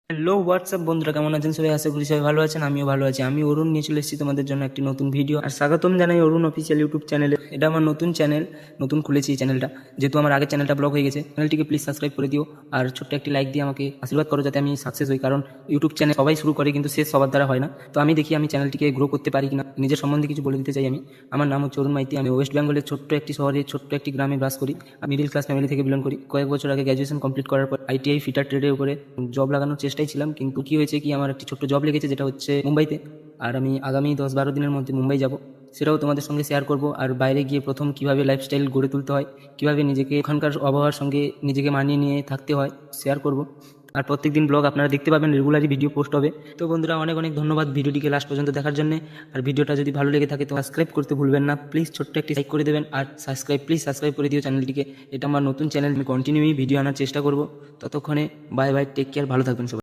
Hello WhatsApp বন্ধুরা, কেমন আছেন সবাই? আশা করি সবাই ভালো আছেন, আমিও ভালো আছি। আমি অরুণ নিয়ে চলে এসেছি তোমাদের জন্য একটি নতুন ভিডিও। আর স্বাগতম জানাই অরুণ অফিসিয়াল ইউটিউব চ্যানেলে। এটা আমার নতুন চ্যানেল, নতুন খুলেছি এই চ্যানেলটা, যেহেতু আমার আগের চ্যানেলটা ব্লক হয়ে গেছে। চ্যানেলটিকে প্লিজ সাবস্ক্রাইব করে দিও আর ছোট্ট একটি লাইক দিয়ে আমাকে আশীর্বাদ করো যাতে আমি সাকসেস হই। কারণ ইউটিউব চ্যানেল সবাই শুরু করে কিন্তু শেষ সবার দ্বারা হয় না। তো আমি দেখি আমি চ্যানেলটিকে গ্রো করতে পারি কিনা। নিজের সম্বন্ধে কিছু বলে দিতে চাই আমি। আমার নাম হচ্ছে অরুণ মাইতি। আমি ওয়েস্ট বেঙ্গলের ছোট্ট একটি শহরে, ছোট্ট একটি গ্রামে বাস করি। আমি মিডিল ক্লাস ফ্যামিলি থেকে বিলং করি। কয়েক বছর আগে গ্র্যাজুয়েশন কমপ্লিট করার পর আইটিআই ফিটার ট্রেডের উপরে জব লাগানোর চেষ্টাই ছিলাম, কিন্তু কি হয়েছে কি আমার একটি ছোট্ট জব লেগেছে, যেটা হচ্ছে মুম্বাইতে। আর আমি আগামী 10-12 দিনের মধ্যে মুম্বাই যাব। সেটাও তোমাদের সঙ্গে শেয়ার করব। আর বাইরে গিয়ে প্রথম কিভাবে লাইফস্টাইল গড়ে তুলতে হয়, কিভাবে নিজেকে ওখানকার আবহাওয়ার সঙ্গে নিজেকে মানিয়ে নিয়ে থাকতে হয়, শেয়ার করব। আর প্রত্যেকদিন ব্লগ আপনারা দেখতে পাবেন, রেগুলারই ভিডিও পোস্ট হবে। তো বন্ধুরা, অনেক অনেক ধন্যবাদ ভিডিওটিকে লাস্ট পর্যন্ত দেখার জন্য। আর ভিডিওটা যদি ভালো লেগে থাকে তো সাবস্ক্রাইব করতে ভুলবেন না প্লিজ। ছোট্ট একটি লাইক করে দেবেন আর সাবস্ক্রাইব করে দিও চ্যানেলটিকে। এটা আমার নতুন চ্যানেল, আমি কন্টিনিউই ভিডিও আনার চেষ্টা করব। ততক্ষণে বাই বাই, টেক কেয়ার, ভালো থাকবেন সবাই।